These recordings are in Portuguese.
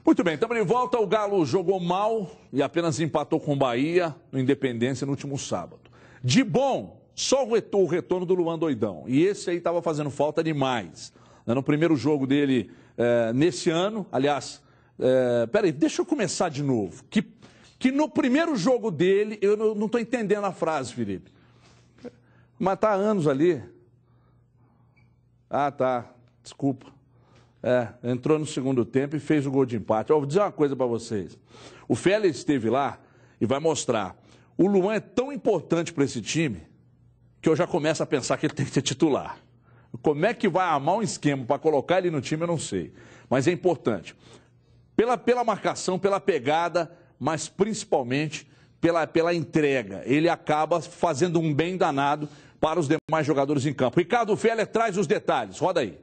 Muito bem, estamos de volta. O Galo jogou mal e apenas empatou com o Bahia no Independência no último sábado. De bom, só o retorno do Luan Doidão. E esse aí estava fazendo falta demais. No primeiro jogo dele nesse ano, aliás, peraí, deixa eu começar de novo. Que no primeiro jogo dele, eu não estou entendendo a frase, Felipe. Mas está há anos ali. Ah, tá, desculpa. Entrou no segundo tempo e fez o gol de empate. Vou dizer uma coisa para vocês. O Félix esteve lá e vai mostrar. O Luan é tão importante para esse time que eu já começo a pensar que ele tem que ser titular. Como é que vai armar um esquema para colocar ele no time, eu não sei. Mas é importante. Pela marcação, pela pegada, mas principalmente pela entrega. Ele acaba fazendo um bem danado para os demais jogadores em campo. Ricardo Félix traz os detalhes. Roda aí.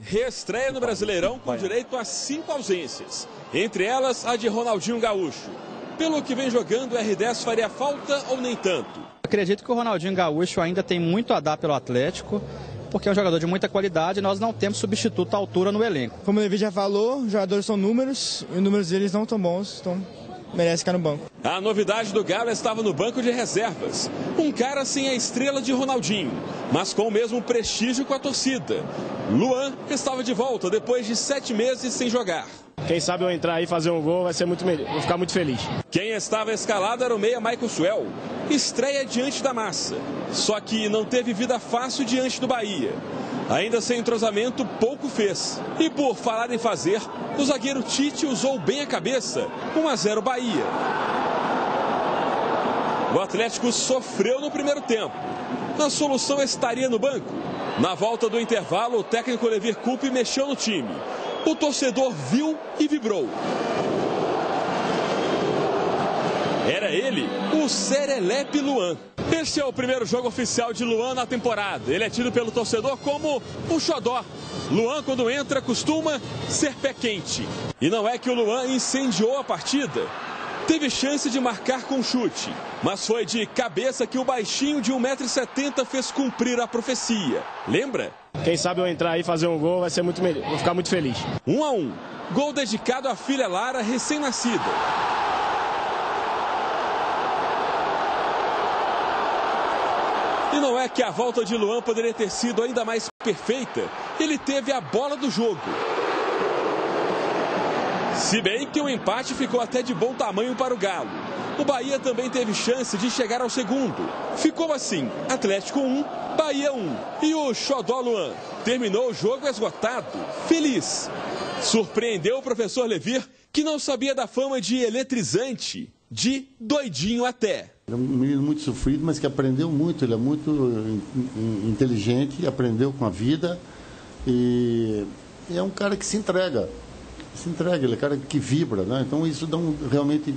Reestreia no Brasileirão com direito a 5 ausências, entre elas a de Ronaldinho Gaúcho. Pelo que vem jogando, o R10 faria falta ou nem tanto? Acredito que o Ronaldinho Gaúcho ainda tem muito a dar pelo Atlético, porque é um jogador de muita qualidade e nós não temos substituto à altura no elenco. Como o Levi já falou, os jogadores são números e os números deles não estão bons, então merece ficar no banco. A novidade do Galo estava no banco de reservas. Um cara sem a estrela de Ronaldinho, mas com o mesmo prestígio com a torcida. Luan estava de volta depois de 7 meses sem jogar. Quem sabe eu entrar aí e fazer um gol, vou ficar muito feliz. Quem estava escalado era o meia Michael Suel. Estreia diante da massa. Só que não teve vida fácil diante do Bahia. Ainda sem entrosamento, pouco fez. E por falar em fazer, o zagueiro Tite usou bem a cabeça. 1-0 Bahia. O Atlético sofreu no primeiro tempo. A solução estaria no banco. Na volta do intervalo, o técnico Levir Coupe mexeu no time. O torcedor viu e vibrou. Era ele, o Serelepe Luan. Este é o primeiro jogo oficial de Luan na temporada. Ele é tido pelo torcedor como um xodó. Luan, quando entra, costuma ser pé quente. E não é que o Luan incendiou a partida. Teve chance de marcar com chute, mas foi de cabeça que o baixinho de 1,70 m fez cumprir a profecia. Lembra? Quem sabe eu entrar aí e fazer um gol, vou ficar muito feliz. 1-1. Gol dedicado à filha Lara, recém-nascida. E não é que a volta de Luan poderia ter sido ainda mais perfeita. Ele teve a bola do jogo. Se bem que o empate ficou até de bom tamanho para o Galo. O Bahia também teve chance de chegar ao segundo. Ficou assim, Atlético 1, Bahia 1. E o xodó Luan terminou o jogo esgotado, feliz. Surpreendeu o professor Levir, que não sabia da fama de eletrizante, de doidinho até. É um menino muito sofrido, mas que aprendeu muito. Ele é muito inteligente, aprendeu com a vida e é um cara que se entrega. Ele é um cara que vibra, né? Então isso realmente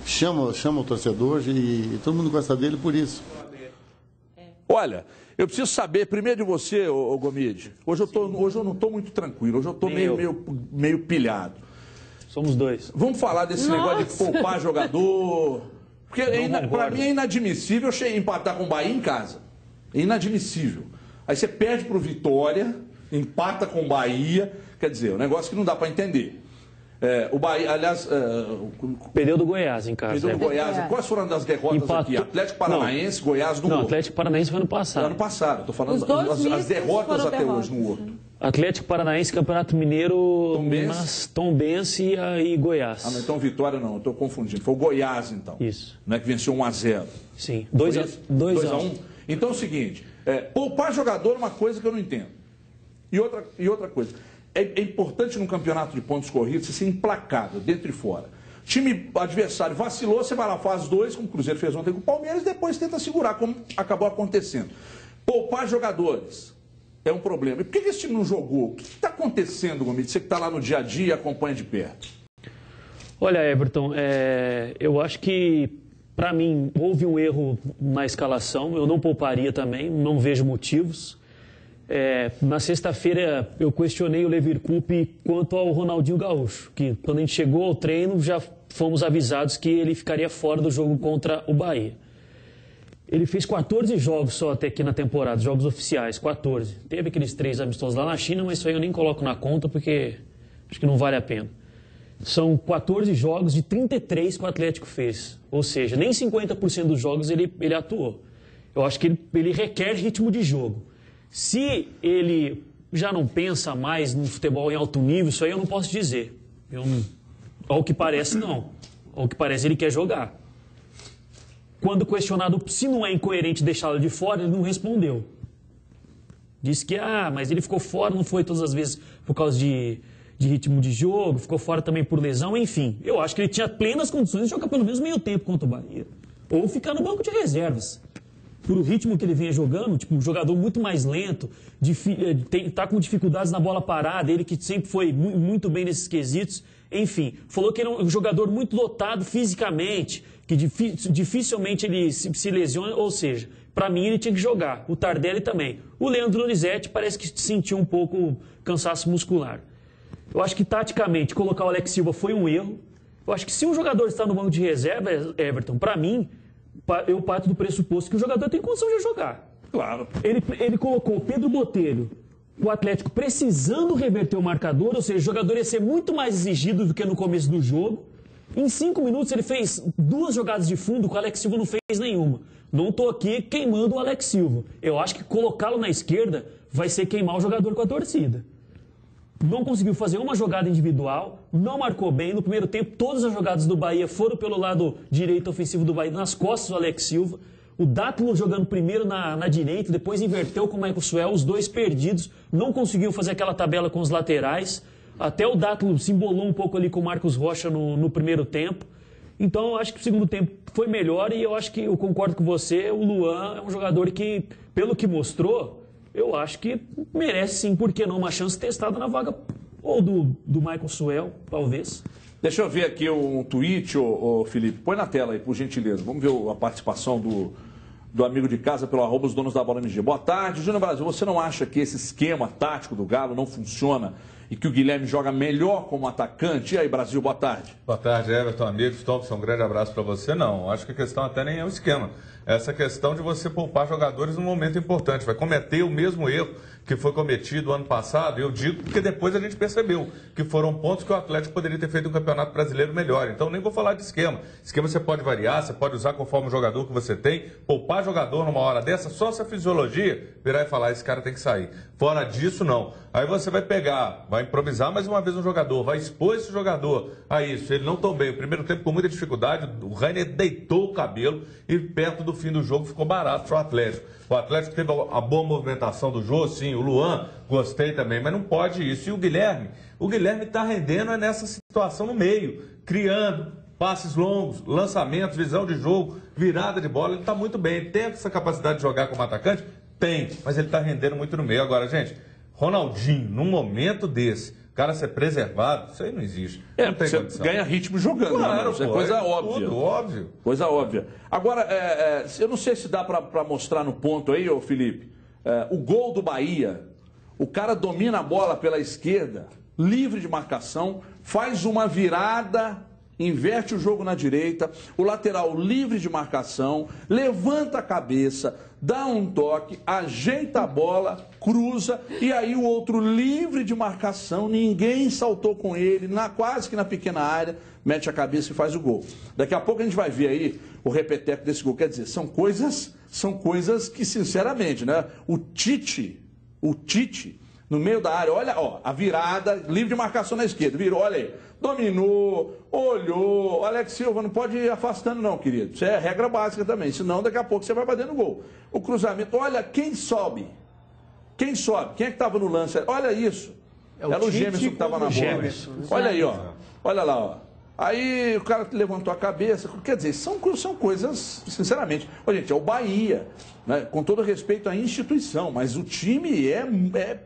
chama o torcedor e todo mundo gosta dele por isso. Olha, eu preciso saber primeiro de você, ô Gomide. Hoje eu não estou muito tranquilo, hoje eu estou meio pilhado. Somos dois. Vamos falar desse negócio de poupar jogador. Porque para mim é inadmissível empatar com o Bahia em casa. É inadmissível. Aí você perde para o Vitória, empata com o Bahia. Quer dizer, um negócio que não dá para entender. O Bahia, aliás... Perdeu do Goiás em casa. Perdeu do Goiás. Quais foram as derrotas aqui? Atlético Paranaense, Goiás no Não, Horto. Atlético Paranaense foi ano passado. Ano passado, estou falando as derrotas até hoje no Horto. Atlético Paranaense, Campeonato Mineiro, Tombense e Goiás. Ah, não, então Vitória não, estou confundindo. Foi o Goiás, então. Isso. Não é que venceu 1-0. Sim, 2-1. Então é o seguinte, poupar jogador é uma coisa que eu não entendo. E outra coisa, é importante num campeonato de pontos corridos você ser implacável, dentro e fora. Time adversário vacilou, você vai lá, faz 2, como o Cruzeiro fez ontem com o Palmeiras, e depois tenta segurar, como acabou acontecendo. Poupar jogadores é um problema. E por que esse time não jogou? O que está acontecendo, Gomide? Você que está lá no dia a dia e acompanha de perto. Olha, Everton, eu acho que, para mim, houve um erro na escalação. Eu não pouparia também, não vejo motivos. Na sexta-feira eu questionei o Levir Coupe quanto ao Ronaldinho Gaúcho, que quando a gente chegou ao treino já fomos avisados que ele ficaria fora do jogo contra o Bahia. Ele fez 14 jogos só até aqui na temporada, jogos oficiais, 14. Teve aqueles 3 amistosos lá na China, mas isso aí eu nem coloco na conta porque acho que não vale a pena. São 14 jogos de 33 que o Atlético fez. Ou seja, nem 50% dos jogos ele atuou. Eu acho que ele requer ritmo de jogo. Se ele já não pensa mais no futebol em alto nível, isso aí eu não posso dizer. Ao que parece, não. Ao que parece, ele quer jogar. Quando questionado se não é incoerente deixá-lo de fora, ele não respondeu. Disse que, mas ele ficou fora, não foi todas as vezes por causa de ritmo de jogo, ficou fora também por lesão, enfim. Eu acho que ele tinha plenas condições de jogar pelo menos meio tempo contra o Bahia. Ou ficar no banco de reservas. Por o ritmo que ele vinha jogando, tipo, um jogador muito mais lento, tá com dificuldades na bola parada, ele que sempre foi muito bem nesses quesitos. Enfim, falou que ele é um jogador muito dotado fisicamente, que dificilmente ele se lesiona, ou seja, para mim ele tinha que jogar. O Tardelli também. O Leandro Donizete parece que sentiu um pouco cansaço muscular. Eu acho que taticamente colocar o Alex Silva foi um erro. Eu acho que se um jogador está no banco de reserva, Everton, para mim, eu parto do pressuposto que o jogador tem condição de jogar. Claro. Ele colocou o Pedro Botelho, o Atlético precisando reverter o marcador, ou seja, o jogador ia ser muito mais exigido do que no começo do jogo. Em 5 minutos ele fez 2 jogadas de fundo, que o Alex Silva não fez nenhuma. Não estou aqui queimando o Alex Silva. Eu acho que colocá-lo na esquerda vai ser queimar o jogador com a torcida. Não conseguiu fazer uma jogada individual, não marcou bem. No primeiro tempo, todas as jogadas do Bahia foram pelo lado direito ofensivo do Bahia, nas costas do Alex Silva. O Dátulo jogando primeiro na direita, depois inverteu com o Michael Suel, os dois perdidos, não conseguiu fazer aquela tabela com os laterais. Até o Dátulo se embolou um pouco ali com o Marcos Rocha no primeiro tempo. Então, eu acho que o segundo tempo foi melhor e eu acho que eu concordo com você, o Luan é um jogador que, pelo que mostrou, eu acho que merece sim, por que não, uma chance testada na vaga ou do Michael Suel, talvez. Deixa eu ver aqui um tweet, Felipe. Põe na tela aí, por gentileza. Vamos ver a participação do amigo de casa pelo @ os donos da bola MG. Boa tarde, Júnior Brasil. Você não acha que esse esquema tático do Galo não funciona e que o Guilherme joga melhor como atacante? E aí, Brasil, boa tarde. Boa tarde, Everton, amigos. Thompson, um grande abraço para você. Não, acho que a questão até nem é o esquema. Essa questão de você poupar jogadores num momento importante. Vai cometer o mesmo erro que foi cometido ano passado, eu digo porque depois a gente percebeu que foram pontos que o Atlético poderia ter feito um campeonato brasileiro melhor. Então nem vou falar de esquema. Esquema você pode variar, você pode usar conforme o jogador que você tem. Poupar jogador numa hora dessa, só se a fisiologia virar e falar, esse cara tem que sair. Fora disso, não. Aí você vai pegar, vai improvisar mais uma vez um jogador, vai expor esse jogador a isso. Ele não tão bem. O primeiro tempo com muita dificuldade, o Rainer deitou o cabelo e perto do fim do jogo ficou barato para o Atlético. O Atlético teve a boa movimentação do jogo, sim. O Luan, gostei também, mas não pode isso. E o Guilherme está rendendo nessa situação no meio, criando passes longos, lançamentos, visão de jogo, virada de bola. Ele está muito bem. Ele tem essa capacidade de jogar como atacante? Tem, mas ele está rendendo muito no meio. Agora, gente, Ronaldinho, num momento desse, o cara ser preservado, isso aí não existe. Não tem você condição. ganha ritmo jogando. Claro, isso é coisa óbvia. Tudo óbvio. Coisa óbvia. Agora, eu não sei se dá para mostrar no ponto aí, ô Felipe, o gol do Bahia, o cara domina a bola pela esquerda, livre de marcação, faz uma virada, inverte o jogo na direita, o lateral livre de marcação, levanta a cabeça, dá um toque, ajeita a bola, cruza, e aí o outro livre de marcação, ninguém saltou com ele, quase que na pequena área, mete a cabeça e faz o gol. Daqui a pouco a gente vai ver aí o repeteco desse gol. Quer dizer, são coisas que, sinceramente, né? O Tite, no meio da área, olha, ó, a virada, livre de marcação na esquerda, virou, olha aí, dominou, olhou, Alex Silva não pode ir afastando não, querido, isso é regra básica também, senão daqui a pouco você vai bater no gol. O cruzamento, olha, quem sobe? Quem é que estava no lance? Olha isso, era o Gêmeos que estava na bola. Olha aí, ó, olha lá, ó. Aí o cara levantou a cabeça, quer dizer, são coisas, sinceramente, ó, gente, é o Bahia, né? Com todo respeito à instituição, mas o time é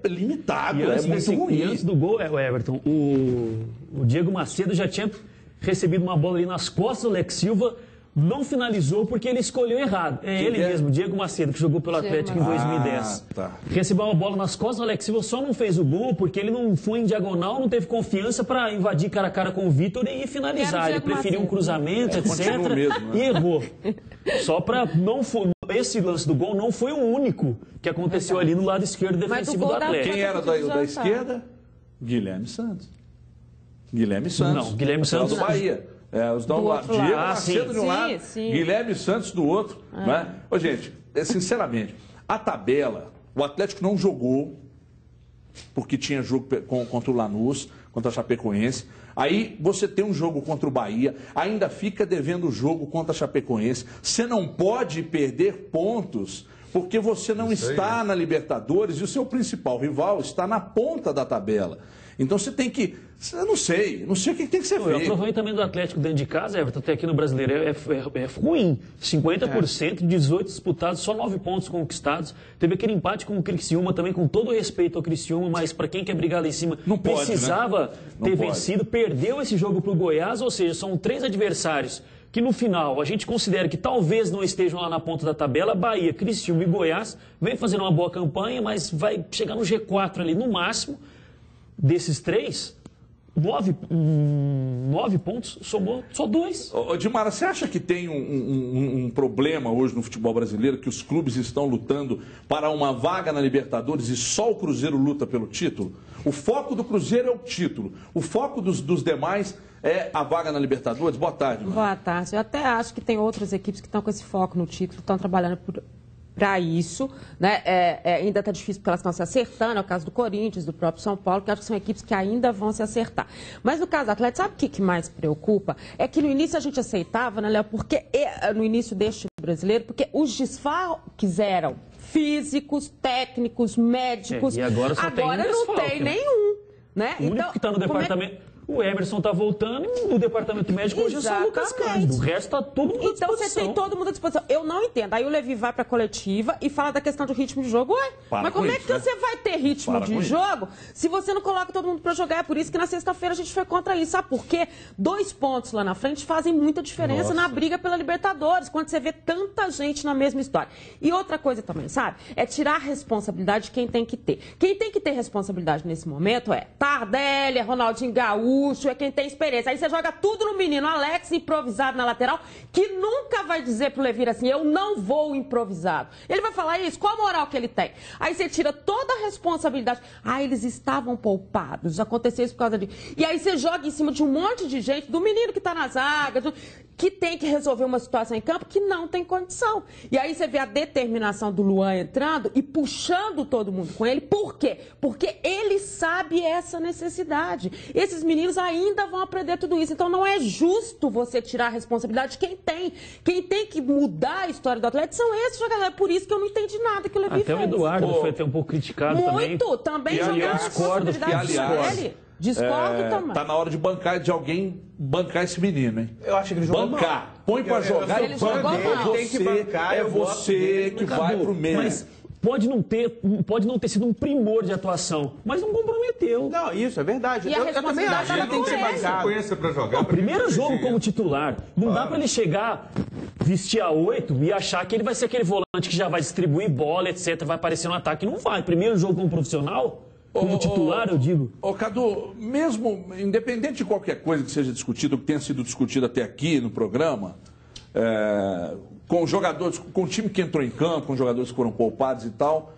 limitado, é muito ruim. E antes do gol, Everton, o Diego Macedo já tinha recebido uma bola ali nas costas do Alex Silva, não finalizou porque ele escolheu errado. Ele mesmo, Diego Macedo, que jogou pelo Atlético em 2010. Tá. Recebeu uma bola nas costas do Alex Silva, só não fez o gol porque ele não foi em diagonal, não teve confiança para invadir cara a cara com o Vitor e finalizar. Ele preferiu um cruzamento, etc. Mesmo, né? E errou. Só para não for... Esse lance do gol não foi o único que aconteceu ali no lado esquerdo defensivo do Atlético. Quem era da esquerda? Guilherme Santos. Guilherme Santos. Não, Guilherme Santos do Bahia. Os do Diego Macedo de um lado, Guilherme Santos do outro. Né? Ô, gente, sinceramente, a tabela, o Atlético não jogou, porque tinha jogo contra o Lanús, contra a Chapecoense. Aí você tem um jogo contra o Bahia, ainda fica devendo o jogo contra a Chapecoense. Você não pode perder pontos, porque você não está na Libertadores e o seu principal rival está na ponta da tabela. Então você tem que... Eu não sei o que tem que ser feito. O aproveitamento do Atlético dentro de casa, Everton, até aqui no Brasileiro, é ruim. 50%, 18 disputados, só 9 pontos conquistados. Teve aquele empate com o Criciúma também, com todo respeito ao Criciúma, mas para quem quer brigar lá em cima, não precisava pode, né? ter vencido. Perdeu esse jogo para o Goiás, ou seja, são 3 adversários que no final a gente considera que talvez não estejam lá na ponta da tabela. Bahia, Criciúma e Goiás vem fazendo uma boa campanha, mas vai chegar no G4 ali no máximo. Desses 3, 9 pontos, somou só 2. Dimara, você acha que tem um problema hoje no futebol brasileiro, que os clubes estão lutando para uma vaga na Libertadores e só o Cruzeiro luta pelo título? O foco do Cruzeiro é o título, o foco dos demais é a vaga na Libertadores? Boa tarde. Mano. Boa tarde. Eu até acho que tem outras equipes que estão com esse foco no título, estão trabalhando para isso, né? Ainda está difícil porque elas estão se acertando, é o caso do Corinthians, do próprio São Paulo, que acho que são equipes que ainda vão se acertar. Mas no caso do Atlético, sabe o que mais preocupa? É que no início a gente aceitava, né, Léo, porque no início deste brasileiro, porque os desfalques eram físicos, técnicos, médicos. E agora só tem um desfalque, não tem nenhum, né? O único que está no departamento... O Emerson está voltando e o departamento médico hoje é só o Lucas Cândido. O resto está todo mundo à disposição. Então você tem todo mundo à disposição. Eu não entendo. Aí o Levi vai para a coletiva e fala da questão do ritmo de jogo. Ué, mas como é que você vai ter ritmo de jogo se você não coloca todo mundo para jogar? É por isso que na sexta-feira a gente foi contra isso. Sabe por quê? 2 pontos lá na frente fazem muita diferença na briga pela Libertadores, quando você vê tanta gente na mesma história. E outra coisa também, sabe? É tirar a responsabilidade de quem tem que ter. Quem tem que ter responsabilidade nesse momento é Tardelli, é Ronaldinho Gaúcho, é quem tem experiência. Aí você joga tudo no menino Alex, improvisado na lateral, que nunca vai dizer pro Levir assim, eu não vou improvisado. Ele vai falar isso? Qual a moral que ele tem? Aí você tira toda a responsabilidade. Eles estavam poupados, aconteceu isso por causa de... E aí você joga em cima de um monte de gente, do menino que tá na zaga, que tem que resolver uma situação em campo que não tem condição. E aí você vê a determinação do Luan entrando e puxando todo mundo com ele. Por quê? Porque ele sabe essa necessidade. Esses meninos ainda vão aprender tudo isso. Então não é justo você tirar a responsabilidade de quem tem. Quem tem que mudar a história do Atlético são esses jogadores. É por isso que eu não entendi nada que o Levi fez. Até o Eduardo foi até um pouco criticado também. Jogando a responsabilidade dele. Discordo também. Tá na hora de alguém bancar esse menino, hein? Eu acho que ele jogou bancar. Mal. Põe pra jogar e banca. Tem que bancar. É você que vai pro meio. Mas pode não ter sido um primor de atuação, mas não comprometeu. Não, isso é verdade. E eu também acho que ele tem que ser bancado. Primeiro jogo como titular. Não dá pra ele chegar, vestir a 8 e achar que ele vai ser aquele volante que já vai distribuir bola, etc. Vai aparecer no ataque. Não vai. Primeiro jogo como profissional... Como titular, eu digo. Cadu, mesmo, independente de qualquer coisa que seja discutida, ou que tenha sido discutida até aqui no programa, com jogadores, com o time que entrou em campo, com jogadores que foram poupados e tal,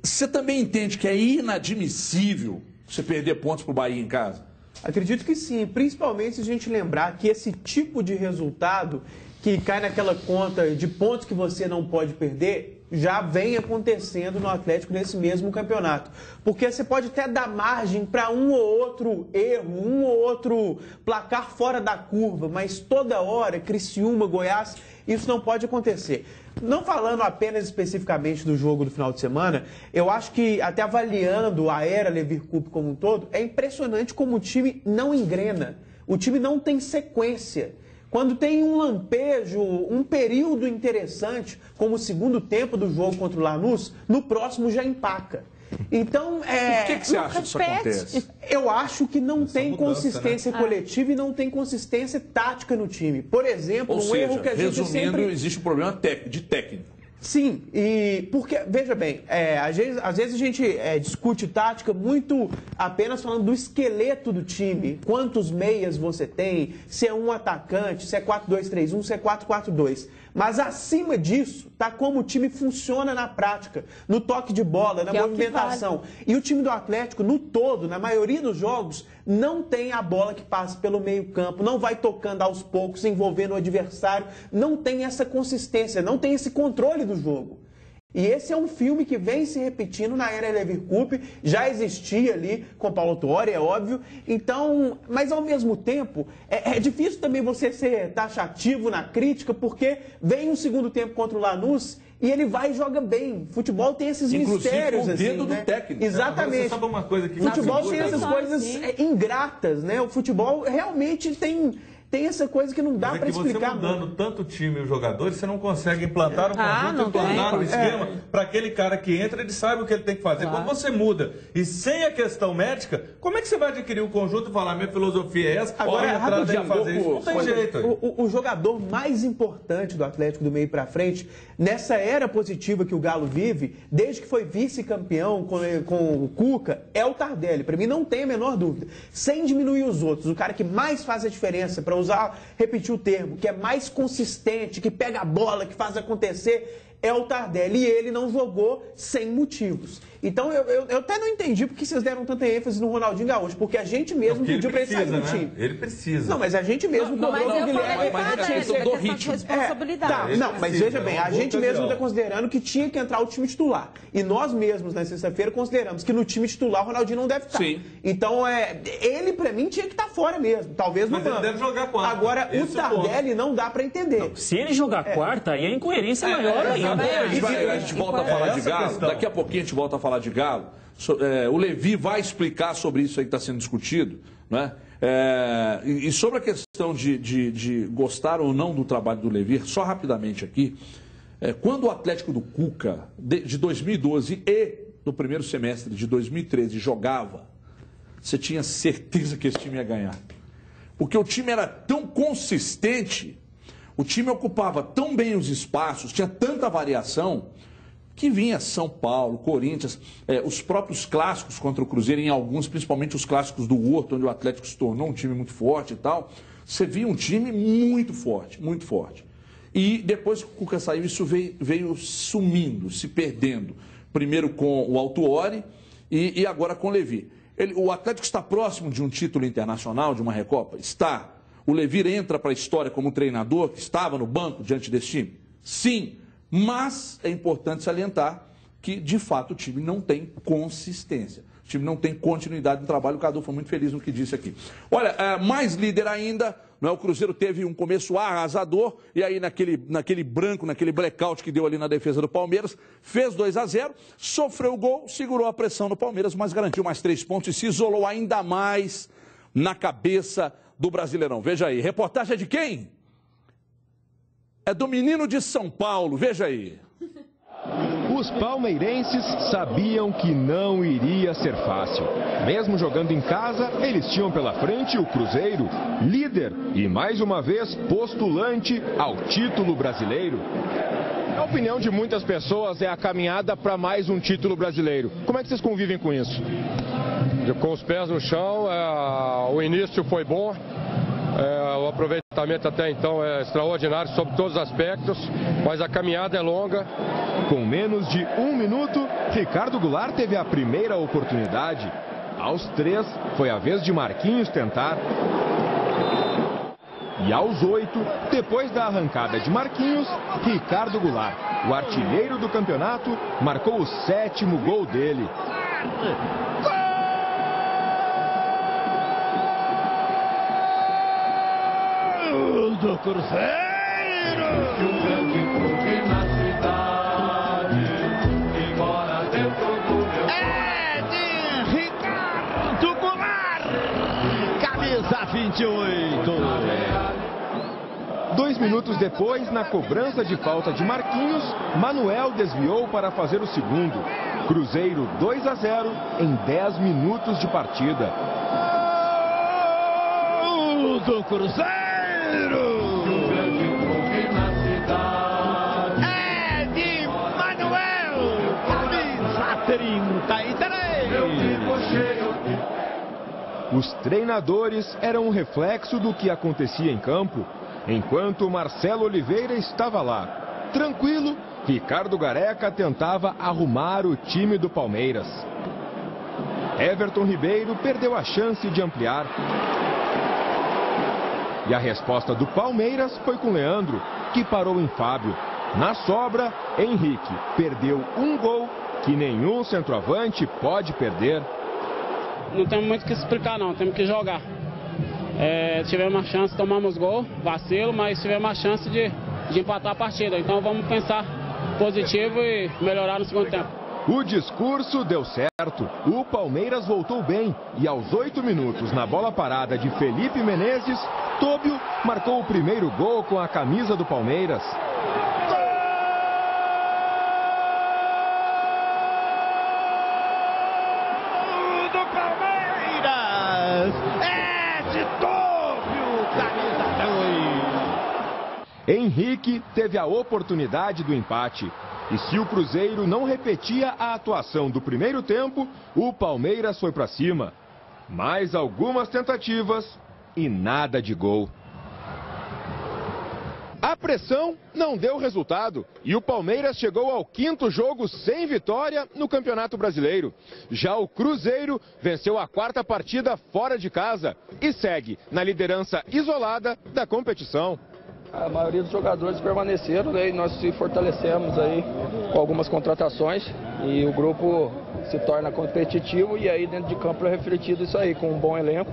você também entende que é inadmissível você perder pontos pro Bahia em casa? Acredito que sim, principalmente se a gente lembrar que esse tipo de resultado que cai naquela conta de pontos que você não pode perder, já vem acontecendo no Atlético nesse mesmo campeonato. Porque você pode até dar margem para um ou outro erro, um ou outro placar fora da curva, mas toda hora, Criciúma, Goiás, isso não pode acontecer. Não falando apenas especificamente do jogo do final de semana, eu acho que até avaliando a era Levir Coupe como um todo, é impressionante como o time não engrena, o time não tem sequência. Quando tem um lampejo, um período interessante, como o segundo tempo do jogo contra o Lanús, no próximo já empaca. Então, Por que você acha que isso acontece? Eu acho que não tem consistência coletiva e não tem consistência tática no time. Por exemplo, erro que a gente resumindo, existe um problema de técnico. Sim, e porque, veja bem, às vezes a gente discute tática muito apenas falando do esqueleto do time, quantos meias você tem, se é um atacante, se é 4-2-3-1, se é 4-4-2. Mas acima disso, tá? Como o time funciona na prática, no toque de bola, na movimentação. E o time do Atlético, no todo, na maioria dos jogos, não tem a bola que passa pelo meio-campo, não vai tocando aos poucos, envolvendo o adversário, não tem essa consistência, não tem esse controle do jogo. E esse é um filme que vem se repetindo na era Leverkusen, já existia ali com Paulo Tuori, é óbvio. Então, mas ao mesmo tempo, é difícil também você ser taxativo na crítica, porque vem um segundo tempo contra o Lanús e ele vai e joga bem. Futebol tem esses mistérios, com o dedo assim, do técnico. Exatamente. Você sabe uma coisa que Futebol tem essas coisas ingratas, né? O futebol realmente tem essa coisa que não dá para explicar. Você mudando tanto o time e os jogadores, você não consegue implantar um conjunto, implantar um esquema para aquele cara que entra, ele sabe o que ele tem que fazer. Quando você muda e sem a questão médica, como é que você vai adquirir o conjunto e falar, minha filosofia é essa? Agora, tem que fazer isso. Não tem jeito. O jogador mais importante do Atlético do meio para frente, nessa era positiva que o Galo vive, desde que foi vice-campeão com o Cuca, é o Tardelli. Para mim não tem a menor dúvida. Sem diminuir os outros, o cara que mais faz a diferença, para repetir o termo, que é mais consistente, que pega a bola, que faz acontecer, é o Tardelli. E ele não jogou sem motivos. Então, eu até não entendi porque vocês deram tanta ênfase no Ronaldinho Gaúcho, porque a gente mesmo pediu para ele sair do time. Ele precisa. Não, mas a gente mesmo cobrou o Guilherme. Mas veja bem, a gente mesmo está considerando que tinha que entrar o time titular. E nós mesmos, na sexta-feira, consideramos que no time titular o Ronaldinho não deve estar. Sim. Então, ele, para mim, tinha que estar fora mesmo. Talvez no banco. Ele deve jogar quarta. Agora, o Tardelli não dá para entender. Não, se ele jogar quarta, aí a incoerência é maior ainda. A gente volta a falar de Galo. Daqui a pouquinho a gente volta a falar de Galo. O Levi vai explicar sobre isso aí que está sendo discutido, né? E sobre a questão de gostar ou não do trabalho do Levi, só rapidamente aqui, quando o Atlético do Cuca, de 2012 e do primeiro semestre de 2013, jogava, você tinha certeza que esse time ia ganhar. Porque o time era tão consistente, o time ocupava tão bem os espaços, tinha tanta variação, que vinha São Paulo, Corinthians, os próprios clássicos contra o Cruzeiro, em alguns, principalmente os clássicos do Horto, onde o Atlético se tornou um time muito forte e tal. Você via um time muito forte, muito forte. E depois que o Cuca saiu, isso veio sumindo, se perdendo. Primeiro com o Autuori e agora com o Levi. O Atlético está próximo de um título internacional, de uma Recopa? Está. O Levi entra para a história como treinador, que estava no banco diante desse time? Sim. Mas é importante salientar que, de fato, o time não tem consistência. O time não tem continuidade no trabalho. O Cadu foi muito feliz no que disse aqui. Olha, mais líder ainda, não é? O Cruzeiro teve um começo arrasador, e aí naquele branco, naquele blackout que deu ali na defesa do Palmeiras, fez 2-0, sofreu o gol, segurou a pressão do Palmeiras, mas garantiu mais 3 pontos e se isolou ainda mais na cabeça do Brasileirão. Veja aí, reportagem é de quem? É do menino de São Paulo, veja aí. Os palmeirenses sabiam que não iria ser fácil. Mesmo jogando em casa, eles tinham pela frente o Cruzeiro, líder e mais uma vez postulante ao título brasileiro. A opinião de muitas pessoas é a caminhada para mais um título brasileiro. Como é que vocês convivem com isso? Com os pés no chão, o início foi bom. O aproveitamento até então é extraordinário sobre todos os aspectos, mas a caminhada é longa. Com menos de 1 minuto, Ricardo Goulart teve a primeira oportunidade. Aos 3, foi a vez de Marquinhos tentar. E aos 8, depois da arrancada de Marquinhos, Ricardo Goulart, o artilheiro do campeonato, marcou o 7º gol dele. Do Cruzeiro! Um grande clube na cidade, que mora dentro do meu é de Ricardo Goulart, camisa 28. 2 minutos depois, na cobrança de falta de Marquinhos, Manuel desviou para fazer o segundo. Cruzeiro 2-0 em 10 minutos de partida. Do Cruzeiro! Um grande clube na cidade. É de Manuel, camisa 33. Os treinadores eram um reflexo do que acontecia em campo, enquanto Marcelo Oliveira estava lá, tranquilo Ricardo Gareca tentava arrumar o time do Palmeiras. Everton Ribeiro perdeu a chance de ampliar. E a resposta do Palmeiras foi com Leandro, que parou em Fábio. Na sobra, Henrique perdeu um gol que nenhum centroavante pode perder. Não temos muito o que explicar não, temos que jogar. Tivemos uma chance, tomamos gol, vacilo, mas tivemos uma chance de empatar a partida. Então vamos pensar positivo e melhorar no segundo tempo. O discurso deu certo. O Palmeiras voltou bem e aos 8 minutos, na bola parada de Felipe Menezes, Tóbio marcou o primeiro gol com a camisa do Palmeiras. Gol do Palmeiras! É de Tóbio, camisa 2. Henrique teve a oportunidade do empate. E se o Cruzeiro não repetia a atuação do primeiro tempo, o Palmeiras foi para cima. Mais algumas tentativas e nada de gol. A pressão não deu resultado e o Palmeiras chegou ao 5º jogo sem vitória no Campeonato Brasileiro. Já o Cruzeiro venceu a 4ª partida fora de casa e segue na liderança isolada da competição. A maioria dos jogadores permaneceram, né, e nós se fortalecemos aí com algumas contratações e o grupo se torna competitivo e aí dentro de campo é refletido isso aí, com um bom elenco.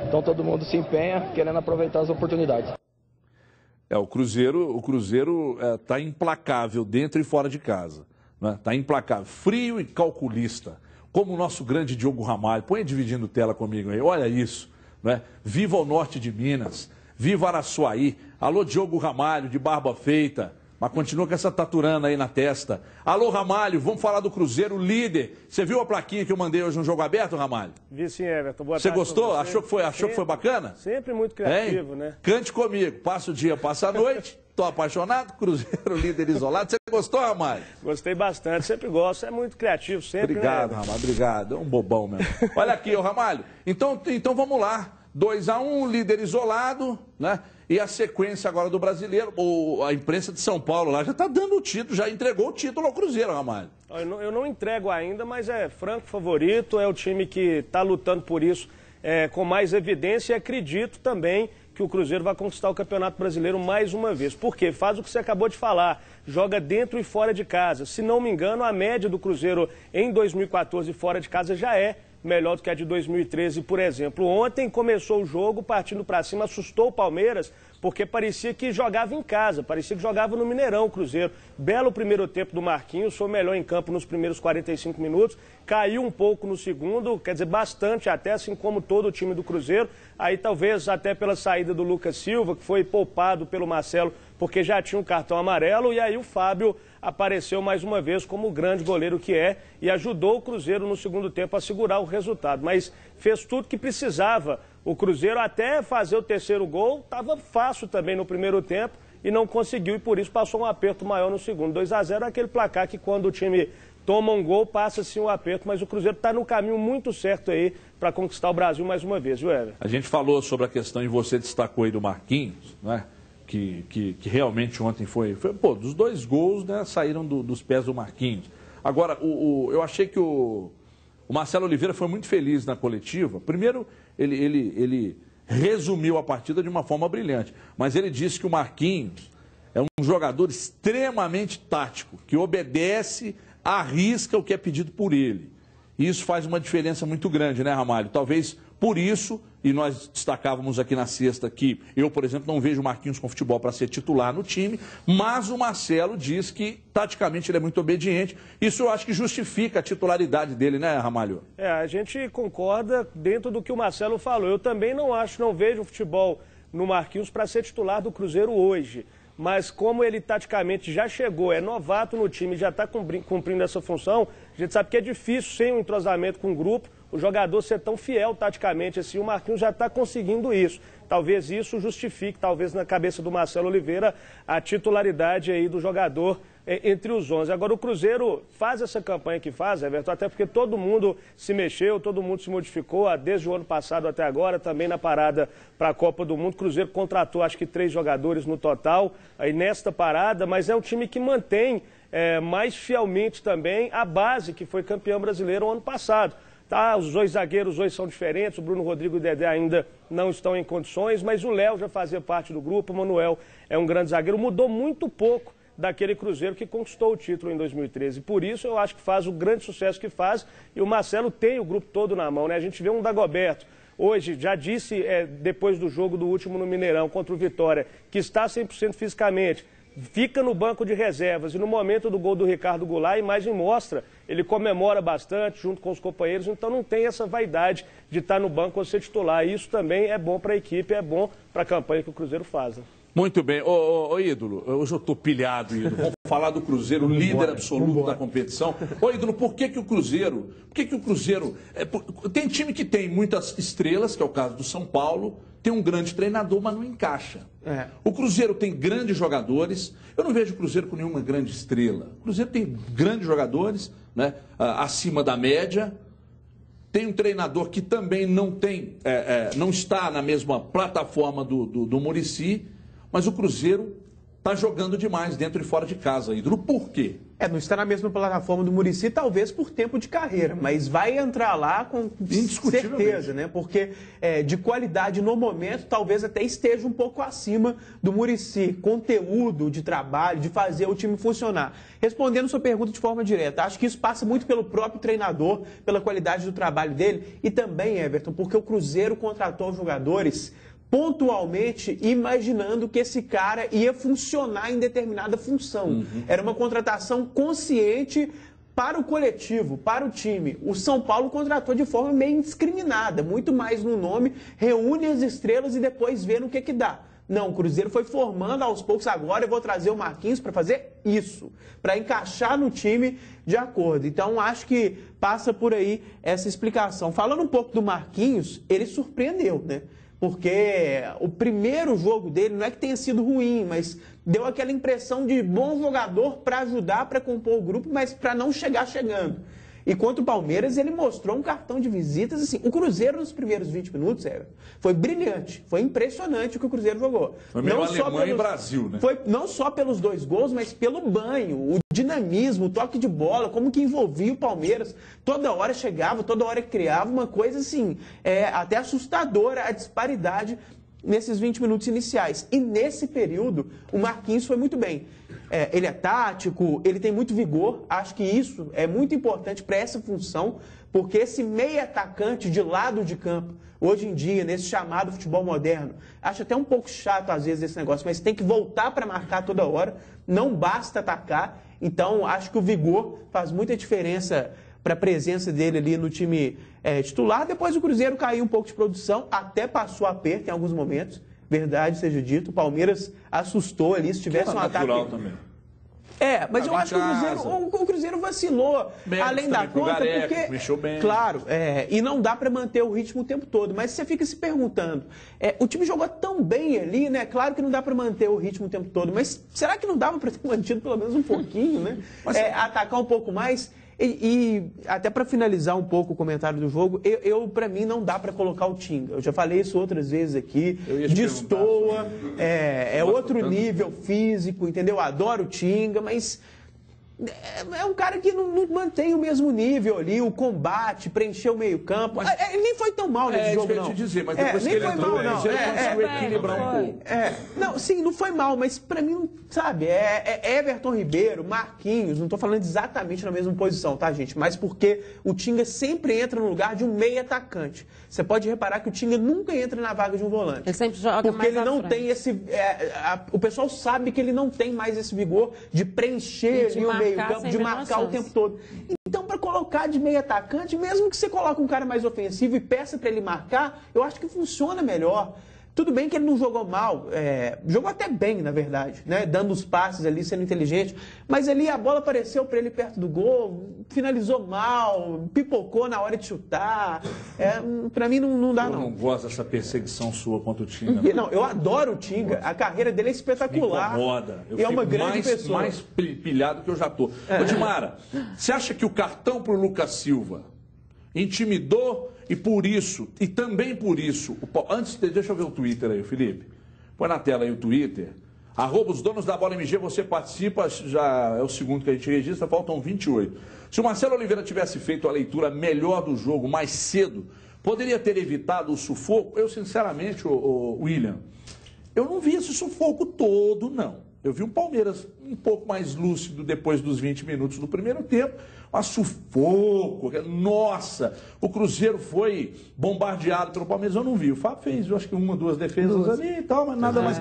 Então todo mundo se empenha querendo aproveitar as oportunidades. O Cruzeiro está implacável dentro e fora de casa. Está implacável, frio e calculista, como o nosso grande Diogo Ramalho. Põe dividindo tela comigo aí, olha isso. Né? Viva o norte de Minas, viva Araçuaí. Alô, Diogo Ramalho, de barba feita, mas continua com essa taturana aí na testa. Alô, Ramalho, vamos falar do Cruzeiro, líder. Você viu a plaquinha que eu mandei hoje no Jogo Aberto, Ramalho? Vi sim, Everton. Boa tarde. Você gostou? Você. Achou que foi bacana? Sempre muito criativo, né? Cante comigo. Passa o dia, passa a noite. Tô apaixonado. Cruzeiro, líder isolado. Você gostou, Ramalho? Gostei bastante, sempre gosto. É muito criativo, sempre. Obrigado, né, Ramalho, obrigado. É um bobão mesmo. Olha aqui, ô Ramalho. Então vamos lá. 2-1, líder isolado, né? E a sequência agora do Brasileiro, a imprensa de São Paulo lá já está dando o título, já entregou o título ao Cruzeiro, Ramalho. Eu não entrego ainda, mas é franco favorito, é o time que está lutando por isso com mais evidência e acredito também que o Cruzeiro vai conquistar o Campeonato Brasileiro mais uma vez. Por quê? Faz o que você acabou de falar, joga dentro e fora de casa. Se não me engano, a média do Cruzeiro em 2014 fora de casa já é melhor do que a de 2013, por exemplo. Ontem começou o jogo partindo para cima, assustou o Palmeiras, porque parecia que jogava em casa, parecia que jogava no Mineirão o Cruzeiro. Belo primeiro tempo do Marquinhos, foi o melhor em campo nos primeiros 45 minutos, caiu um pouco no segundo, quer dizer, bastante até, assim como todo o time do Cruzeiro. Aí talvez até pela saída do Lucas Silva, que foi poupado pelo Marcelo, porque já tinha um cartão amarelo, e aí o Fábio apareceu mais uma vez como o grande goleiro que é e ajudou o Cruzeiro no segundo tempo a segurar o resultado. Mas fez tudo que precisava. O Cruzeiro até fazer o terceiro gol estava fácil também no primeiro tempo e não conseguiu e por isso passou um aperto maior no segundo. 2-0 é aquele placar que quando o time toma um gol passa-se um aperto, mas o Cruzeiro está no caminho muito certo aí para conquistar o Brasil mais uma vez, viu, Ever? A gente falou sobre a questão e você destacou aí do Marquinhos, né? Que realmente ontem foi dos 2 gols, né, saíram dos pés do Marquinhos. Agora, eu achei que o Marcelo Oliveira foi muito feliz na coletiva. Primeiro, ele resumiu a partida de uma forma brilhante, mas ele disse que o Marquinhos é um jogador extremamente tático, que obedece, arrisca o que é pedido por ele. E isso faz uma diferença muito grande, né, Ramalho? Talvez por isso, e nós destacávamos aqui na sexta que eu, por exemplo, não vejo o Marquinhos com futebol para ser titular no time, mas o Marcelo diz que, taticamente, ele é muito obediente. Isso eu acho que justifica a titularidade dele, né, Ramalho? A gente concorda dentro do que o Marcelo falou. Eu também não vejo o futebol no Marquinhos para ser titular do Cruzeiro hoje. Mas como ele taticamente já chegou, é novato no time, já está cumprindo essa função, a gente sabe que é difícil, sem um entrosamento com o grupo, o jogador ser tão fiel taticamente assim. O Marquinhos já está conseguindo isso. Talvez isso justifique, talvez na cabeça do Marcelo Oliveira, a titularidade aí do jogador entre os 11. Agora o Cruzeiro faz essa campanha que faz, Everton, até porque todo mundo se mexeu, todo mundo se modificou, desde o ano passado até agora, também na parada para a Copa do Mundo. O Cruzeiro contratou acho que 3 jogadores no total aí nesta parada, mas é um time que mantém mais fielmente também a base que foi campeão brasileiro ano passado. Tá, os dois zagueiros hoje são diferentes, o Bruno Rodrigo e o Dedé ainda não estão em condições, mas o Léo já fazia parte do grupo, o Manuel é um grande zagueiro, mudou muito pouco daquele Cruzeiro que conquistou o título em 2013. Por isso eu acho que faz o grande sucesso que faz, e o Marcelo tem o grupo todo na mão, né? A gente vê um Dagoberto, hoje, já disse depois do jogo do último no Mineirão contra o Vitória, que está 100% fisicamente, fica no banco de reservas, e no momento do gol do Ricardo Goulart, a imagem mostra, ele comemora bastante junto com os companheiros, então não tem essa vaidade de estar no banco ou ser titular. Isso também é bom para a equipe, é bom para a campanha que o Cruzeiro faz. Né? Muito bem. Ô, Ídolo, hoje eu estou pilhado, Ídolo. Vamos falar do Cruzeiro, líder absoluto da competição. Ô, Ídolo, por que o Cruzeiro... Tem time que tem muitas estrelas, que é o caso do São Paulo, tem um grande treinador, mas não encaixa. O Cruzeiro tem grandes jogadores. Eu não vejo o Cruzeiro com nenhuma grande estrela. O Cruzeiro tem grandes jogadores, né, acima da média. Tem um treinador que também não está na mesma plataforma do Muricy, mas o Cruzeiro está jogando demais dentro e fora de casa, Ídolo. Por quê? Não está na mesma plataforma do Muricy, talvez por tempo de carreira, mas vai entrar lá com certeza, né? Porque de qualidade no momento, talvez até esteja um pouco acima do Muricy. Conteúdo de trabalho, de fazer o time funcionar. Respondendo sua pergunta de forma direta, acho que isso passa muito pelo próprio treinador, pela qualidade do trabalho dele e também, Everton, porque o Cruzeiro contratou jogadores pontualmente imaginando que esse cara ia funcionar em determinada função. Era uma contratação consciente para o coletivo, para o time. O São Paulo contratou de forma meio indiscriminada, muito mais no nome, reúne as estrelas e depois vê no que dá. Não, o Cruzeiro foi formando aos poucos, agora eu vou trazer o Marquinhos para fazer isso, para encaixar no time de acordo. Então, acho que passa por aí essa explicação. Falando um pouco do Marquinhos, ele surpreendeu, né? Porque o primeiro jogo dele não é que tenha sido ruim, mas deu aquela impressão de bom jogador para ajudar, para compor o grupo, mas para não chegar chegando. E contra o Palmeiras, ele mostrou um cartão de visitas. Assim, o Cruzeiro, nos primeiros 20 minutos, foi brilhante. Foi impressionante o que o Cruzeiro jogou. Foi meio Alemanha e Brasil, né? Foi não só pelos 2 gols, mas pelo banho, o dinamismo, o toque de bola, como que envolvia o Palmeiras. Toda hora chegava, toda hora criava uma coisa assim, até assustadora a disparidade nesses 20 minutos iniciais. E nesse período, o Marquinhos foi muito bem. Ele é tático, ele tem muito vigor. Acho que isso é muito importante para essa função, porque esse meio atacante de lado de campo, hoje em dia, nesse chamado futebol moderno, acho até um pouco chato às vezes esse negócio, mas tem que voltar para marcar toda hora, não basta atacar. Então, acho que o vigor faz muita diferença para a presença dele ali no time titular. Depois o Cruzeiro caiu um pouco de produção, até passou aperto em alguns momentos. Verdade seja dito, o Palmeiras assustou ali, se tivesse um ataque... Também. Mas eu acho que o Cruzeiro vacilou, além da conta, porque... Mexeu bem. Claro, e não dá para manter o ritmo o tempo todo, mas você fica se perguntando, o time jogou tão bem ali, né? Claro que não dá para manter o ritmo o tempo todo, mas será que não dava para ter mantido pelo menos um pouquinho, né? Atacar um pouco mais... E até para finalizar um pouco o comentário do jogo, para mim não dá para colocar o Tinga. Eu já falei isso outras vezes aqui. Destoa, é outro nível físico, entendeu? Adoro o Tinga, mas é um cara que não mantém o mesmo nível ali, o combate, preencher o meio-campo. Ele nem foi tão mal nesse jogo, não. Te dizer, mas depois que ele entrou, ele conseguiu equilibrar um pouco. Não, sim, não foi mal, mas para mim, sabe, Everton Ribeiro, Marquinhos, não estou falando exatamente na mesma posição, tá, gente? Mas porque o Tinga sempre entra no lugar de um meio atacante. Você pode reparar que o Tinga nunca entra na vaga de um volante. Ele sempre joga porque mais ele não frente. tem esse... o pessoal sabe que ele não tem mais esse vigor de preencher ali o meio-campo, de marcar o tempo todo. Então, para colocar de meio atacante, mesmo que você coloque um cara mais ofensivo e peça para ele marcar, eu acho que funciona melhor. Tudo bem que ele não jogou mal, jogou até bem, na verdade, né? Dando os passes ali, sendo inteligente, mas ali a bola apareceu para ele perto do gol, finalizou mal, pipocou na hora de chutar. Para mim não dá, não. Eu não gosto dessa perseguição sua contra o Tinga. Não, eu adoro o Tinga, a carreira dele é espetacular. Me incomoda. É uma grande pessoa. Mais pilhado que eu já tô. Ô, Dimara, você acha que o cartão pro Lucas Silva intimidou e por isso, e também por isso, deixa eu ver o Twitter aí, Felipe. Põe na tela aí o Twitter. Os donos da bola MG, você participa, já é o segundo que a gente registra, faltam 28. Se o Marcelo Oliveira tivesse feito a leitura melhor do jogo mais cedo, poderia ter evitado o sufoco? Eu, sinceramente, William, eu não vi esse sufoco todo, não. Eu vi um Palmeiras um pouco mais lúcido depois dos 20 minutos do primeiro tempo, mas sufoco, nossa, o Cruzeiro foi bombardeado pelo Palmeiras, eu não vi. O Fábio fez, eu acho que 1 ou 2 defesas ali e tal, mas nada mais.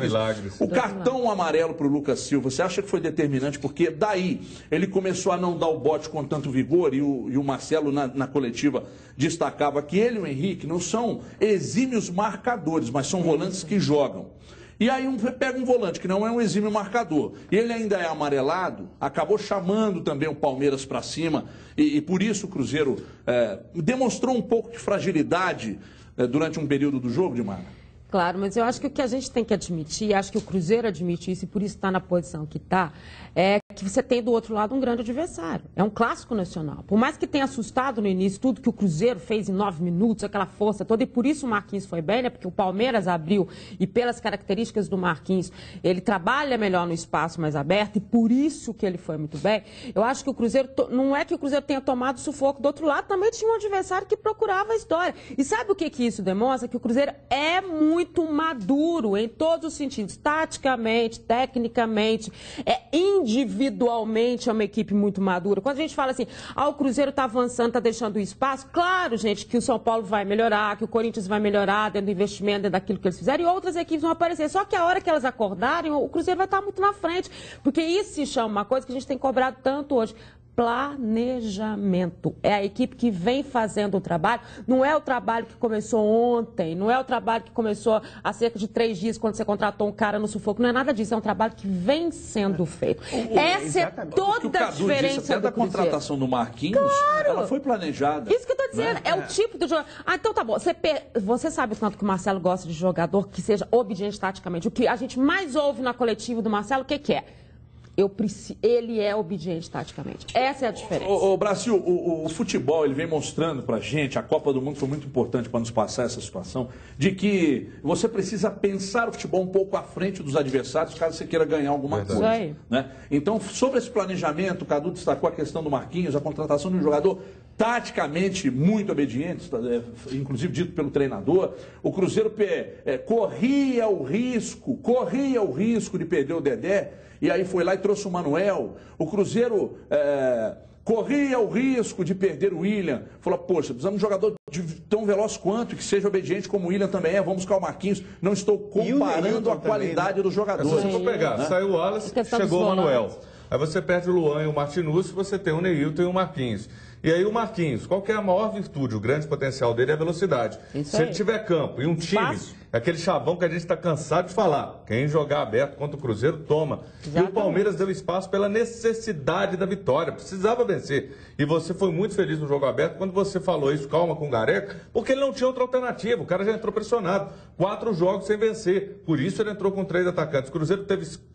O cartão amarelo para o Lucas Silva, você acha que foi determinante? Porque daí ele começou a não dar o bote com tanto vigor e o Marcelo na coletiva destacava que ele e o Henrique não são exímios marcadores, mas são volantes que jogam. E aí pega um volante que não é um exímio marcador, e ele ainda é amarelado, acabou chamando também o Palmeiras para cima, e por isso o Cruzeiro demonstrou um pouco de fragilidade durante um período do jogo, Dimara. Claro, mas eu acho que o que a gente tem que admitir, acho que o Cruzeiro admite isso e por isso está na posição que está, é que você tem do outro lado um grande adversário. É um clássico nacional. Por mais que tenha assustado no início tudo que o Cruzeiro fez em 9 minutos, aquela força toda, e por isso o Marquinhos foi bem, né? Porque o Palmeiras abriu e pelas características do Marquinhos, ele trabalha melhor no espaço mais aberto e por isso que ele foi muito bem. Eu acho que o Cruzeiro, não é que o Cruzeiro tenha tomado sufoco do outro lado, também tinha um adversário que procurava a história. E sabe o que isso demonstra? Que o Cruzeiro é muito maduro em todos os sentidos, taticamente, tecnicamente, individualmente é uma equipe muito madura. Quando a gente fala assim, o Cruzeiro está avançando, está deixando o espaço, claro, gente, que o São Paulo vai melhorar, que o Corinthians vai melhorar dentro do investimento, dentro daquilo que eles fizeram, e outras equipes vão aparecer. Só que a hora que elas acordarem, o Cruzeiro vai estar muito na frente, porque isso se chama uma coisa que a gente tem cobrado tanto hoje. Planejamento. É a equipe que vem fazendo o trabalho, não é o trabalho que começou ontem, não é o trabalho que começou há cerca de 3 dias quando você contratou um cara no sufoco, não é nada disso, é um trabalho que vem sendo feito. Essa é toda a diferença até da contratação do Marquinhos, claro, ela foi planejada. Isso que eu estou dizendo, né? É o tipo de jogador. Então tá bom, você sabe o tanto que o Marcelo gosta de jogador que seja obediente taticamente. O que a gente mais ouve na coletiva do Marcelo, o que é? Ele é obediente taticamente. Essa é a diferença. Brasil, o futebol ele vem mostrando pra gente, a Copa do Mundo foi muito importante para nos passar essa situação, de que você precisa pensar o futebol um pouco à frente dos adversários, caso você queira ganhar alguma coisa. Né? Então, sobre esse planejamento, o Cadu destacou a questão do Marquinhos, a contratação de um jogador taticamente muito obediente, inclusive dito pelo treinador. O Cruzeiro corria o risco de perder o Dedé, e aí foi lá e trouxe o Manuel. O Cruzeiro corria o risco de perder o William. Falou, poxa, precisamos de um jogador tão veloz quanto, que seja obediente como o William também é. Vamos buscar o Marquinhos. Não estou comparando a qualidade também, do jogador. Se você for pegar, saiu o Wallace, chegou o Manuel. Aí você perde o Luan e o Martinus, você tem o Neilton e o Marquinhos. E aí o Marquinhos, qual que é a maior virtude? O grande potencial dele é a velocidade. Se ele tiver campo e um time, aquele chavão que a gente está cansado de falar, quem jogar aberto contra o Cruzeiro, toma. Exatamente. E o Palmeiras deu espaço pela necessidade da vitória, precisava vencer. E você foi muito feliz no jogo aberto quando você falou isso, calma com o Gareca, porque ele não tinha outra alternativa, o cara já entrou pressionado. 4 jogos sem vencer, por isso ele entrou com 3 atacantes. O Cruzeiro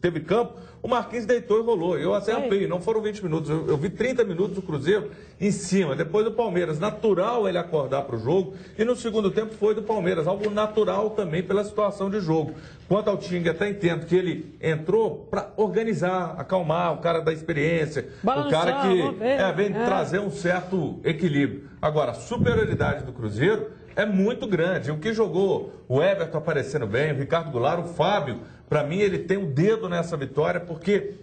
teve campo, o Marquinhos deitou e rolou. Eu até ampliei, não foram 20 minutos, eu vi 30 minutos do Cruzeiro em cima. Depois do Palmeiras, natural ele acordar para o jogo, e no segundo tempo foi do Palmeiras, algo natural também pela situação de jogo. Quanto ao Tinga, até entendo que ele entrou para organizar, acalmar, o cara da experiência, o cara que vem trazer um certo equilíbrio. Agora, a superioridade do Cruzeiro é muito grande. O que jogou o Everton aparecendo bem, o Ricardo Goulart, o Fábio, para mim ele tem um dedo nessa vitória, porque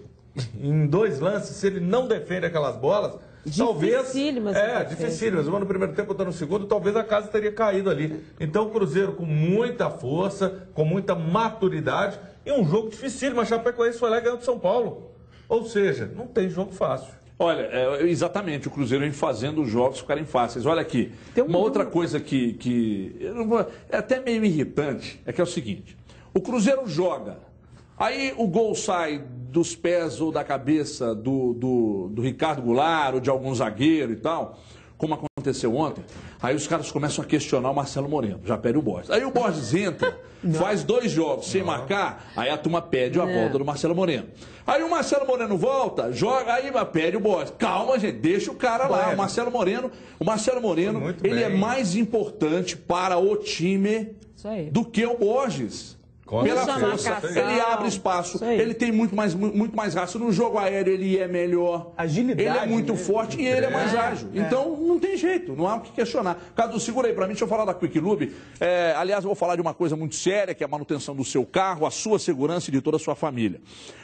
em 2 lances, se ele não defende aquelas bolas, dificílimas. Dificílimas. Uma no primeiro tempo, outra no segundo, talvez a casa teria caído ali. Então o Cruzeiro com muita força, com muita maturidade, e um jogo dificílimo. A Chapecoense foi lá e ganhou de São Paulo. Ou seja, não tem jogo fácil. Olha, exatamente, o Cruzeiro vem fazendo os jogos ficarem fáceis. Olha aqui, uma outra coisa que é até meio irritante, é que é o seguinte, o Cruzeiro joga, aí o gol sai dos pés ou da cabeça do Ricardo Goulart ou de algum zagueiro e tal, como aconteceu ontem, aí os caras começam a questionar o Marcelo Moreno, já pede o Borges. Aí o Borges entra, faz 2 jogos sem marcar, aí a turma pede a volta do Marcelo Moreno. Aí o Marcelo Moreno volta, joga, aí pede o Borges. Calma, gente, deixa o cara lá. O Marcelo Moreno, ele é mais importante para o time do que o Borges. Pela força, ele abre espaço, ele tem muito mais raça. No jogo aéreo ele é melhor. Agilidade. Ele é muito forte e ele é mais ágil. Então não tem jeito, não há o que questionar. Cadu, segura aí pra mim, deixa eu falar da Quick Lube. Aliás, eu vou falar de uma coisa muito séria, que é a manutenção do seu carro, a sua segurança e de toda a sua família.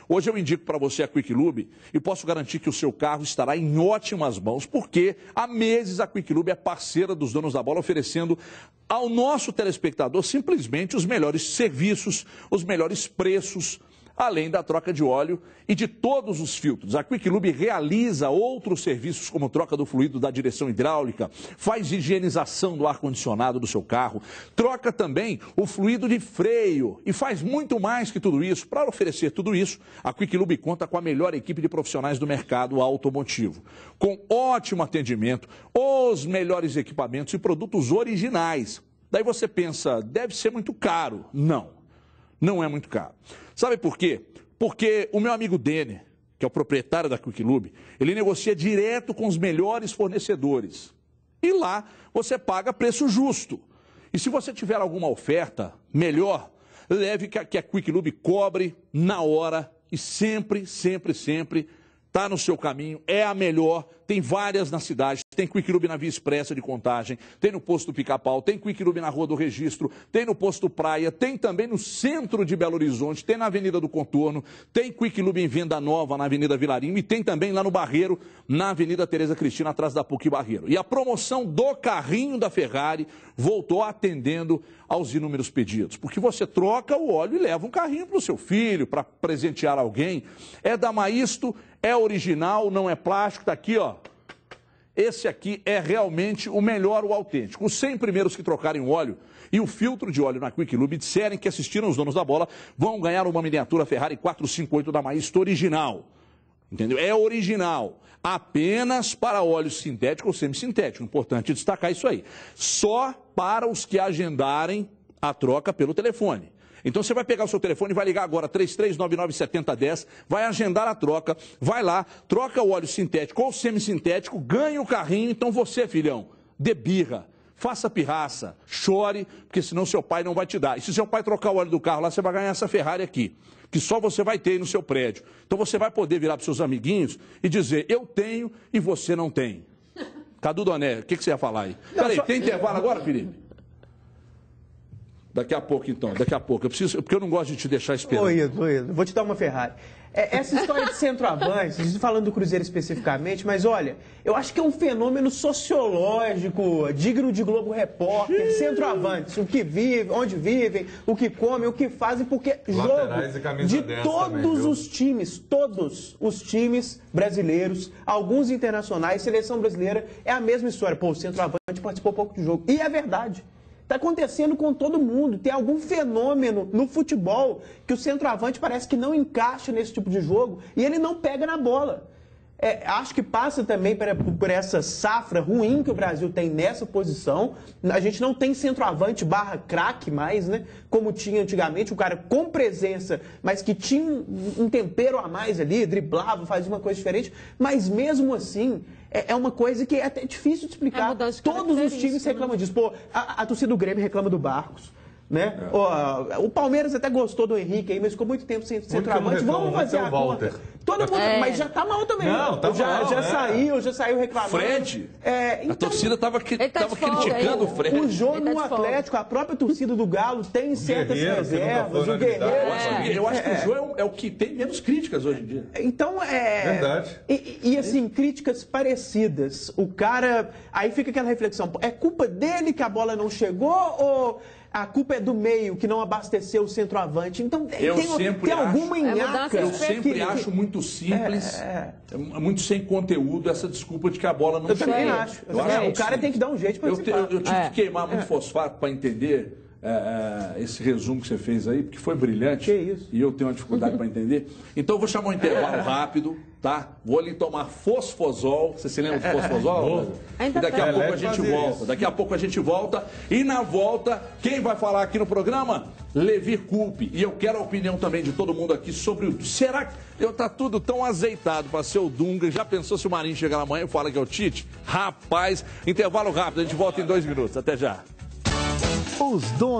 Hoje eu indico para você a Quick Lube e posso garantir que o seu carro estará em ótimas mãos, porque há meses a Quick Lube é parceira dos donos da bola, oferecendo ao nosso telespectador simplesmente os melhores serviços, os melhores preços, além da troca de óleo e de todos os filtros. A Quick Lube realiza outros serviços como troca do fluido da direção hidráulica, faz higienização do ar-condicionado do seu carro, troca também o fluido de freio e faz muito mais que tudo isso. Para oferecer tudo isso, a Quick Lube conta com a melhor equipe de profissionais do mercado automotivo, com ótimo atendimento, os melhores equipamentos e produtos originais. Daí você pensa, deve ser muito caro. Não é muito caro. Sabe por quê? Porque o meu amigo Denner, que é o proprietário da Quick Lube, ele negocia direto com os melhores fornecedores. E lá você paga preço justo. E se você tiver alguma oferta melhor, leve que a Quick Lube cobre na hora e sempre está no seu caminho, é a melhor, tem várias na cidade, tem Quick Lube na Via Expressa de Contagem, tem no posto do Pica-Pau, tem Quick Lube na Rua do Registro, tem no posto Praia, tem também no centro de Belo Horizonte, tem na Avenida do Contorno, tem Quick Lube em Venda Nova, na Avenida Vilarinho, e tem também lá no Barreiro, na Avenida Tereza Cristina, atrás da PUC Barreiro. E a promoção do carrinho da Ferrari voltou atendendo aos inúmeros pedidos, porque você troca o óleo e leva um carrinho para o seu filho, para presentear alguém. É da Maisto, é original, não é plástico, tá aqui, ó. Esse aqui é realmente o melhor, o autêntico. Os 100 primeiros que trocarem o óleo e o filtro de óleo na Quick Lube disserem que assistiram os donos da bola vão ganhar uma miniatura Ferrari 458 da Maisto original. Entendeu? É original. Apenas para óleo sintético ou semissintético. Importante destacar isso aí. Só para os que agendarem a troca pelo telefone. Então você vai pegar o seu telefone e vai ligar agora 3399-7010, vai agendar a troca, vai lá, troca o óleo sintético ou semissintético, ganha o carrinho. Então você, filhão, dê birra, faça pirraça, chore, porque senão seu pai não vai te dar. E se seu pai trocar o óleo do carro lá, você vai ganhar essa Ferrari aqui, que só você vai ter aí no seu prédio. Então você vai poder virar para os seus amiguinhos e dizer, eu tenho e você não tem. Cadu Doné, o que você ia falar aí? Peraí, tem intervalo agora, Felipe? Daqui a pouco, então, daqui a pouco. Porque eu não gosto de te deixar esperando. Ô, Ido, vou te dar uma Ferrari. Essa história de centroavante, a gente falando do Cruzeiro especificamente, mas olha, eu acho que é um fenômeno sociológico, digno de Globo Repórter, centroavantes, o que vivem, onde vivem, o que comem, o que fazem, porque jogo de todos os times, todos os times brasileiros, alguns internacionais, seleção brasileira, é a mesma história. Pô, o centroavante participou pouco do jogo. E é verdade. Está acontecendo com todo mundo. Tem algum fenômeno no futebol que o centroavante parece que não encaixa nesse tipo de jogo e ele não pega na bola. Acho que passa também por essa safra ruim que o Brasil tem nessa posição. A gente não tem centroavante / craque mais, né? Como tinha antigamente, um cara com presença, mas que tinha um tempero a mais ali, driblava, fazia uma coisa diferente. Mas mesmo assim, é uma coisa que é até difícil de explicar. Todos os times reclamam disso. Pô, a torcida do Grêmio reclama do Barcos. Né? O Palmeiras até gostou do Henrique aí, mas ficou muito tempo sem centroavante. Vamos fazer a conta. Todo mundo, mas já tá mal também. Não, tá mal, já saiu reclamando. Fred? Então, a torcida tava criticando o Fred. O jogo no Atlético, a própria torcida do Galo tem certas reservas. O Guerreiro. Eu acho que o Jô é o que tem menos críticas hoje em dia. Então verdade. E assim, críticas parecidas. O cara. Aí fica aquela reflexão: é culpa dele que a bola não chegou ou a culpa é do meio que não abasteceu o centroavante? Então tem alguma nhaca. Eu sempre acho muito simples, muito sem conteúdo essa desculpa de que a bola não chegou. Eu também acho. O cara tem que dar um jeito para participar. Eu tive que queimar muito fosfato para entender esse resumo que você fez aí, porque foi brilhante. Que isso? E eu tenho uma dificuldade para entender. Então eu vou chamar um intervalo rápido, tá? Vou ali tomar fosfosol. Você se lembra do fosfosol? E daqui a pouco a gente volta. Daqui a pouco a gente volta. E na volta, quem vai falar aqui no programa? Levi Culpe. E eu quero a opinião também de todo mundo aqui sobre o... Será que tá tudo tão azeitado para ser o Dunga? Já pensou se o Marinho chegar amanhã e fala que é o Tite? Rapaz, intervalo rápido. A gente volta em 2 minutos. Até já. Os donos